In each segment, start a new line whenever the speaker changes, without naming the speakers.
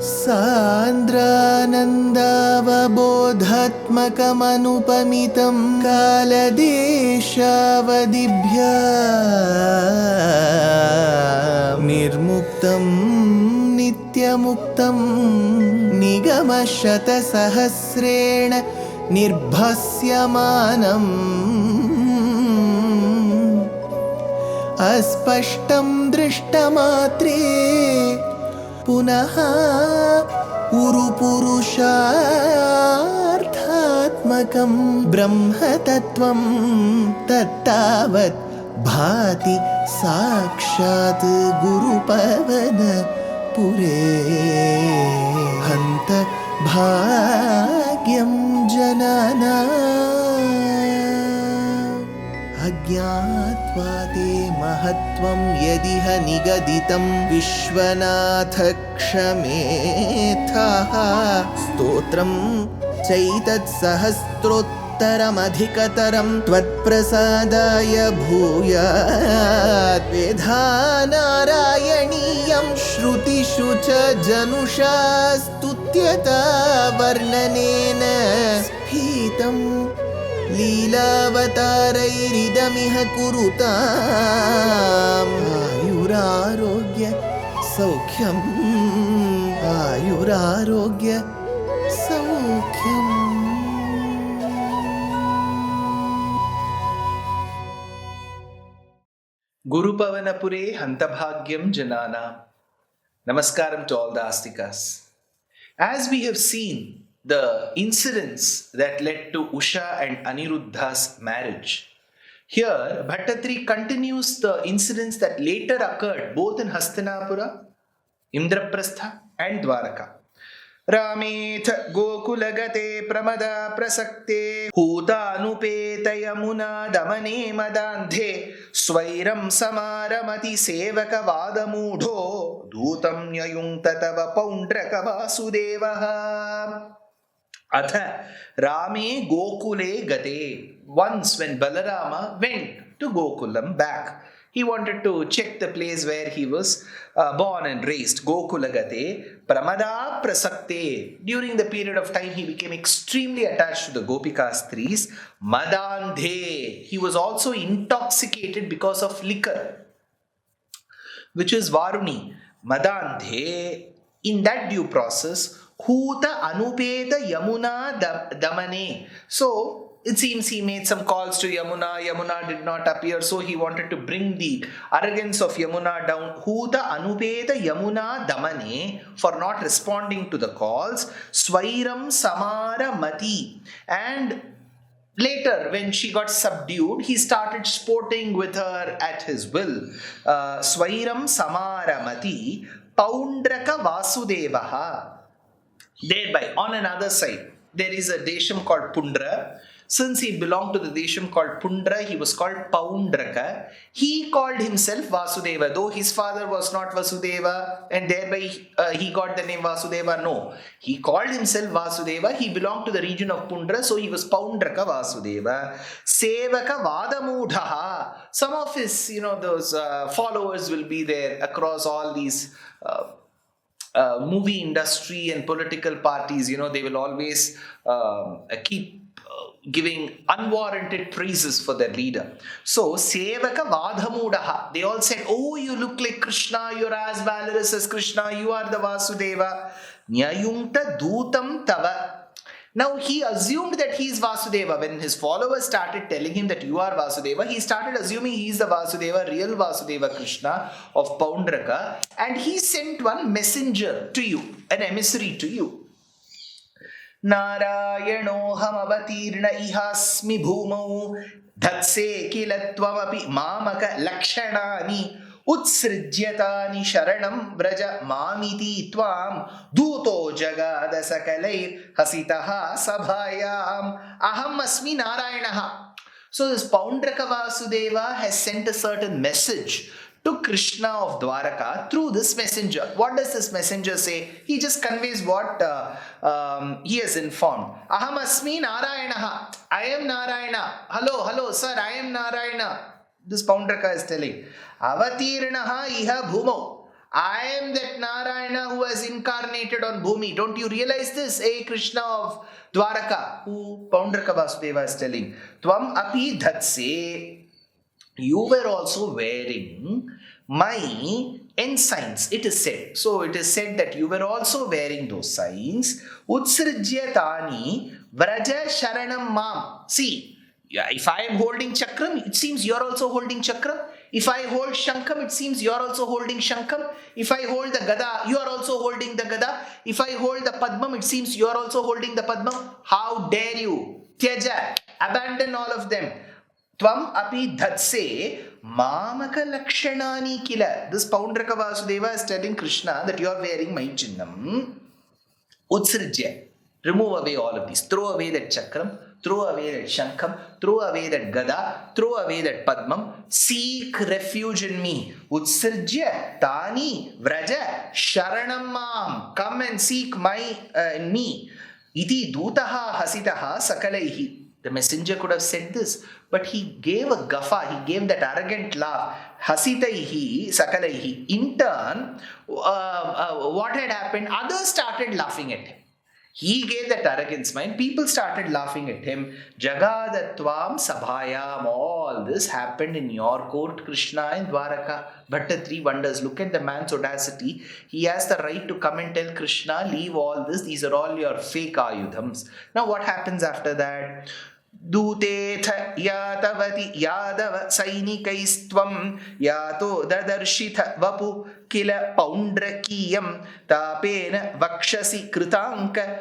सान्द्रानन्दावबोधात्मकमनुपमितं कालदेशावदिभ्या निर्मुक्तं नित्यमुक्तं निगमशतसहस्रेण निर्भास्यमानम् अस्पष्टं दृष्टमात्रे पुनः उरुपुरुषार्थात्मकं ब्रह्मतत्त्वं तत्तावत् भाति साक्षात् गुरुपवनपुरे हन्त भाग्यं जनानाम् अज्ञात्वा ते महत्त्वं यदिह निगदितं विश्वनाथ क्षमेथः स्तोत्रं चैतत्सहस्रोत्तरमधिकतरं त्वत्प्रसादाय भूयात् वेधा नारायणीयं श्रुतिषु च जनुषा स्तुत्यता वर्णनेन स्फीतम् लीलावतारैरिदमिह कुरुताम् आयुरारोग्य सौख्यम् आयुरारोग्य सौख्यम्.
Gurupavanapure Hantabhagyam Janana. Namaskaram to all the Astikas. As we have seen the incidents that led to Usha and Aniruddha's marriage, here Bhaṭṭatiri continues the incidents that later occurred both in Hastinapura, Indraprastha and Dwaraka. Rametha Gokulagate Pramada Prasakte Huta Anupeta Yamuna Damane Madanthe Swairam Samaramati Sevaka Vadamudho Dutam Nyayuntatava Paundraka Vasudeva. Atha Rame Gokule Gate. Once when Balarama went to Gokulam back, he wanted to check the place where he was born and raised. Gokulagate Pramada Prasakte. During the period of time he became extremely attached to the Gopika Stris. Madandhe. He was also intoxicated because of liquor, which is Varuni. Madandhe. In that due process, Huta Anupeta Yamuna Damane. So it seems he made some calls to Yamuna. Yamuna did not appear, so he wanted to bring the arrogance of Yamuna down. Huta Anupeta Yamuna Damane, for not responding to the calls. Swairam Samara Mati. And later, when she got subdued, he started sporting with her at his will. Swairam Samara Mati. Paundraka Vasudeva. Thereby, on another side, there is a desham called Pundra. Since he belonged to the desham called Pundra, he was called Paundraka. He called himself Vasudeva, though his father was not Vasudeva, and thereby he got the name Vasudeva. No, he called himself Vasudeva. He belonged to the region of Pundra, so he was Paundraka Vasudeva. Sevaka Vadamudha. Some of his, those followers will be there across all these movie industry and political parties. They will always keep giving unwarranted praises for their leader. So, Sevaka Vadhamudaha. They all said, oh, you look like Krishna, you're as valorous as Krishna, you are the Vasudeva. Nyayunta Dutam Tava. Now, he assumed that he is Vasudeva. When his followers started telling him that you are Vasudeva, he started assuming he is the Vasudeva, real Vasudeva Krishna of Paundraka. And he sent one messenger to you, an emissary to you. Nārāyaṇoham avatirna ihasmi bhūmau dhatse kilatvamapi mamaka lakshanani utsrijyatani sharanam vraja mamiti tvam duto jagada sakalair hasitaha sabhayam aham asmi Nārāyaṇaha. So this Paundraka Vasudeva has sent a certain message to Krishna of Dwaraka through this messenger. What does this messenger say? He just conveys what he has informed. Aham asmi Nārāyaṇaha. I am Nārāyaṇa. Hello, sir, I am Nārāyaṇa. This Paundraka is telling. Avatirnaha iha bhumau. I am that Narayana who has incarnated on Bhumi. Don't you realize this? Hey Krishna of Dwaraka, who Paundraka Vasudeva is telling. Tvam api dhatse. You were also wearing my ensigns, it is said. So it is said that you were also wearing those signs. Utsrijya tani vraja sharanam mam. See, if I am holding chakram, it seems you are also holding chakram. If I hold shankam, it seems you are also holding shankam. If I hold the gada, you are also holding the gada. If I hold the padmam, it seems you are also holding the padmam. How dare you? Tyaja, abandon all of them. Tvam api dhatse mamaka lakshanani kila. This Paundraka Vasudeva is telling Krishna that you are wearing my chinnam. Utsrijya. Remove away all of these. Throw away that chakram. Throw away that shankam. Throw away that gada. Throw away that padmam. Seek refuge in me. Utsrijya tani vraja sharanam mam. Come and seek in me. Iti dutaha hasitaha sakalaihi. The messenger could have said this, but he gave a guffaw, he gave that arrogant laugh. Hasitaihi, sakalaihi. In turn, what had happened? Others started laughing at him. He gave that arrogant smile. People started laughing at him. Jagadatvam sabhayam. All this happened in your court, Krishna, in Dwaraka. Bhaṭṭatiri wonders. Look at the man's audacity. He has the right to come and tell Krishna, leave all this. These are all your fake ayudhams. Now what happens after that? Dutetha yatavati yadava sainikaistvam yato dadarshitha vapu kila paundrakiyam tapena vakshasi kritankam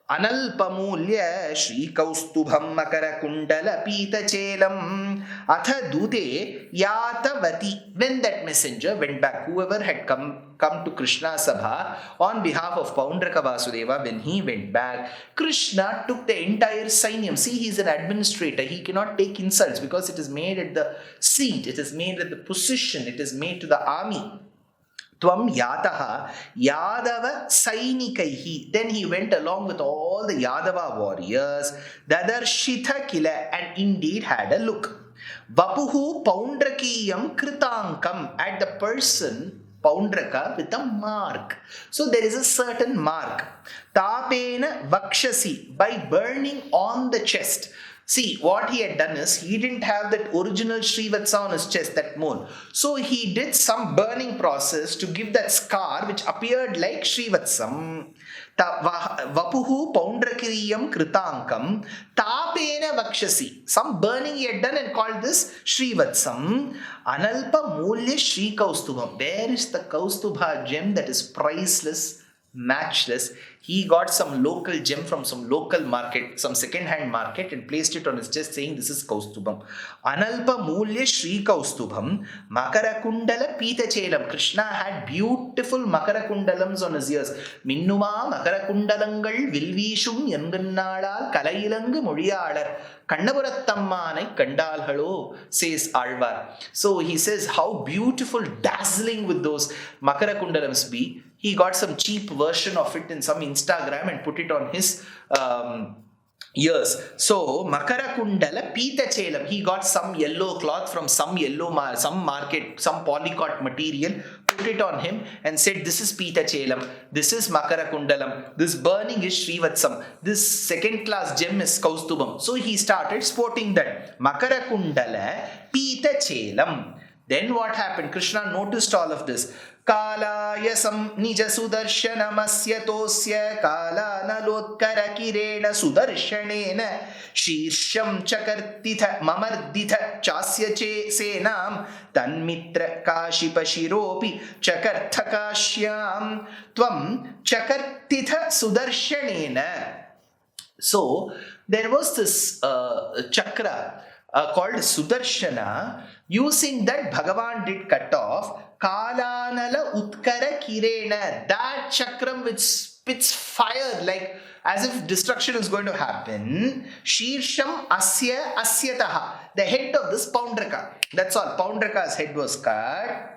analpamulya shrikaustubham makarakundala pitachelam atha dute yatavati. When that messenger went back, whoever had come to Krishna Sabha on behalf of Paundraka Vasudeva, when he went back, Krishna took the entire sainyam. See, he is an administrator. He cannot take insults because it is made at the seat, it is made at the position, it is made to the army. Tvam yataha Yadava Sainikaihi. Then he went along with all the Yadava warriors. Dadarshitha kila, and indeed had a look. Vapuhu Paundrakiyam Kritankam, at the person Paundraka with a mark. So there is a certain mark. Tapena Vakshasi, by burning on the chest. See, what he had done is, he didn't have that original Srivatsa on his chest, that mole. So he did some burning process to give that scar which appeared like Srivatsam. Vapuhu Paundrakiriyam Kritankam Tapena Vakshasi. Some burning he had done and called this Srivatsam. Analpa Mulya Shri Kaustubham. Where is the Kaustubha gem that is priceless, matchless? He got some local gem from some local market, some second-hand market, and placed it on his chest saying, this is Kaustubham. Analpa Mulya Shri Kaustubham Makarakundala Pitachelam. Krishna had beautiful Makarakundalams on his ears. Minnuma Makarakundalangal Vilvishum Yangannadal Kalailangu Muriyalar Kannapuratammanai Kandalhalo, says Alvar. So he says how beautiful, dazzling with those Makarakundalams be. He got some cheap version of it in some Instagram and put it on his ears. So Makarakundala Pitachelam. He got some yellow cloth from some market, some polycot material, put it on him and said, this is Pitachelam, this is Makarakundalam, this burning is Srivatsam, this second class gem is Kaustubham. So he started sporting that. Makarakundala Pitachelam. Then what happened? Krishna noticed all of this. Kalayasam nija sudarshanam tosya kalanalotkara kirena sudarshanena shirsham chakartitha mamarditha chasya che senam tanmitra kashipa shiropi chakarthakashyam tvam chakartitha sudarshanena. So there was this chakra called Sudarshana. Using that, Bhagavan did cut off Kalanala Utkara Kirena, that chakram which spits fire like as if destruction is going to happen. Shirsham Asya Asyataha, the head of this Paundraka. That's all. Paundraka's head was cut.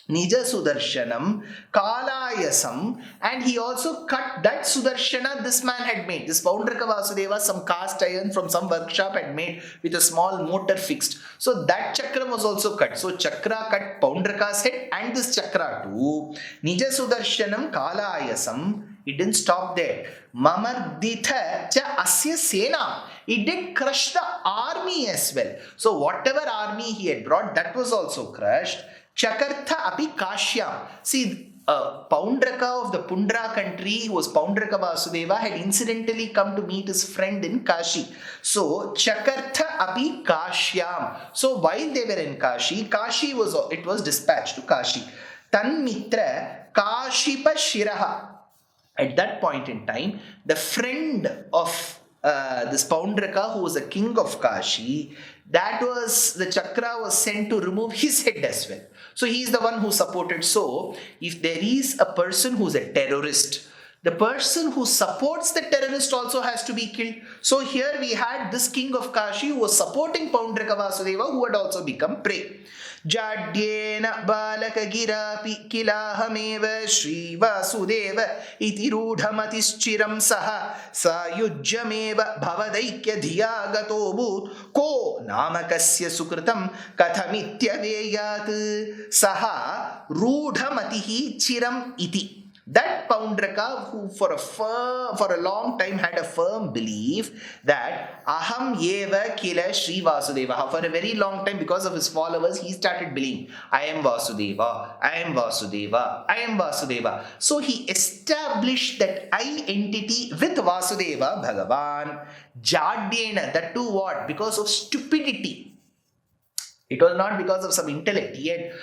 Nija Sudarshanam, Kalayasam, and he also cut that Sudarshana this man had made. This Paundraka Vasudeva, some cast iron from some workshop had made with a small motor fixed. So that chakra was also cut. So chakra cut Paundraka's head and this chakra too. Nija Sudarshanam, Kalayasam. It didn't stop there. Mamarditha cha asya sena. It did crush the army as well. So whatever army he had brought, that was also crushed. Chakartha api kashyam. See, Paundraka of the Pundra country, who was Paundraka Vasudeva, had incidentally come to meet his friend in Kashi. So, Chakartha api kashyam. So, while they were in Kashi, it was dispatched to Kashi. Tan mitra kashipa shiraha. At that point in time, the friend of this Paundraka, who was a king of Kashi, the chakra was sent to remove his head as well. So he is the one who supported. So if there is a person who is a terrorist, the person who supports the terrorist also has to be killed. So here we had this king of Kashi who was supporting Paundraka Vasudeva, who had also become prey. Jadyena balaka girapi kilahameva Shri Vasudeva iti rudhamatischchiram saha sayujyameva bhavadaikya dhiyagato bhut ko namakasya sukritam kathamityaveyat saha rudhamatihi chiram iti. That Paundraka, who for a long time had a firm belief that Aham Yeva Kila Shri Vasudeva. For a very long time, because of his followers, he started believing, I am Vasudeva, I am Vasudeva, I am Vasudeva. So he established that I entity with Vasudeva, Bhagavan, Jadyena, that too what? Because of stupidity. It was not because of some intellect. He had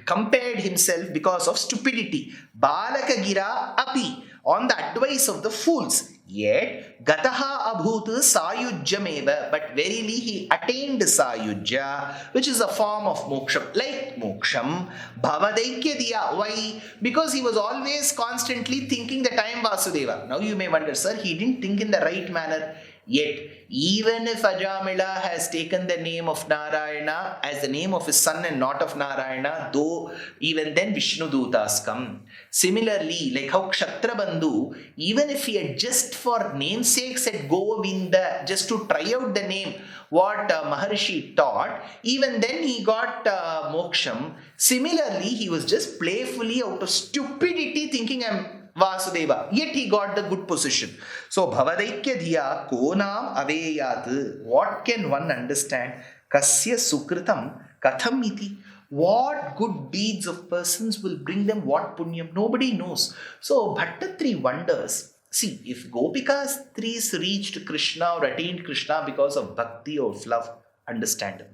compared himself because of stupidity. Balaka gira api, on the advice of the fools. Yet, gataha abhut sayujyameva, but verily he attained sayujya, which is a form of moksham. Like moksham, bhavadaikya diya. Why? Because he was always constantly thinking that I am Vasudeva. Now you may wonder, sir, he didn't think in the right manner. Yet, even if Ajamila has taken the name of Narayana as the name of his son and not of Narayana, though even then Vishnu Dutas come. Similarly, like how Kshatra Bandhu, even if he had just for namesake said Govinda, just to try out the name, what Maharshi taught, even then he got moksham. Similarly, he was just playfully out of stupidity thinking I'm Vasudeva, yet he got the good position. So, Bhavadaikya Dhiya Konam Aveyat. What can one understand? Kasya Sukritam Katham iti. What good deeds of persons will bring them what punyam? Nobody knows. So, Bhaṭṭatiri wonders. See, if Gopika Stris reached Krishna or attained Krishna because of bhakti or love, understandable.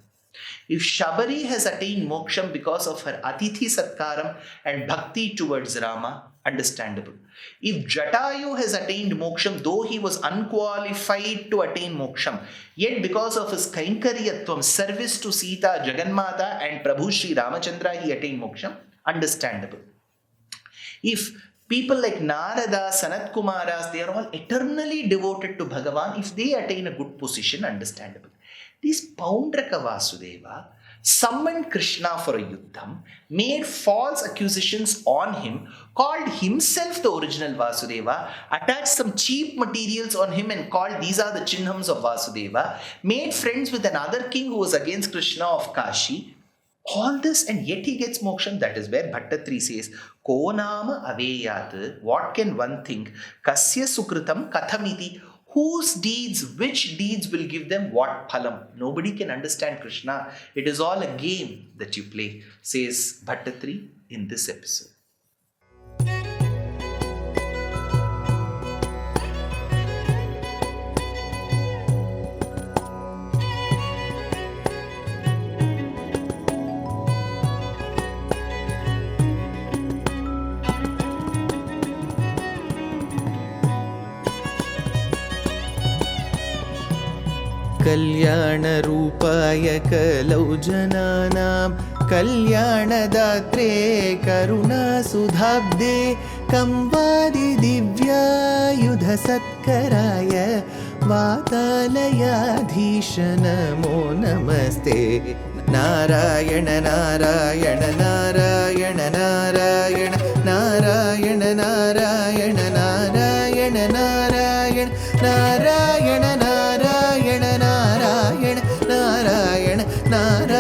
If Shabari has attained moksham because of her Atithi Satkaram and bhakti towards Rama, understandable. If Jatayu has attained moksham, though he was unqualified to attain moksham, yet because of his Kainkaryatvam, service to Sita, Jagannmata and Prabhu Sri Ramachandra, he attained moksham, understandable. If people like Narada, Sanat Kumaras, they are all eternally devoted to Bhagavan, if they attain a good position, understandable. This Paundraka Vasudeva summoned Krishna for a yuddham, made false accusations on him, called himself the original Vasudeva, attached some cheap materials on him and called these are the chihnams of Vasudeva, made friends with another king who was against Krishna of Kashi. All this, and yet he gets moksham. That is where Bhaṭṭatiri says, Ko nama aveyat. What can one think? Kasya sukritam kathamiti. Whose deeds, which deeds will give them what phalam? Nobody can understand Krishna. It is all a game that you play, says Bhaṭṭatiri in this episode.
कल्याणरूपाय कलौ जनानां कल्याणदात्रे करुणासुधाब्दे कंवादिदिव्यायुधसत्कराय वातालयाधीश नमो नमस्ते नारायण नारायण नारायण नारायण नारायण नारायण नारायण नारायण नारायण नारायण नारायण नारायण नारायण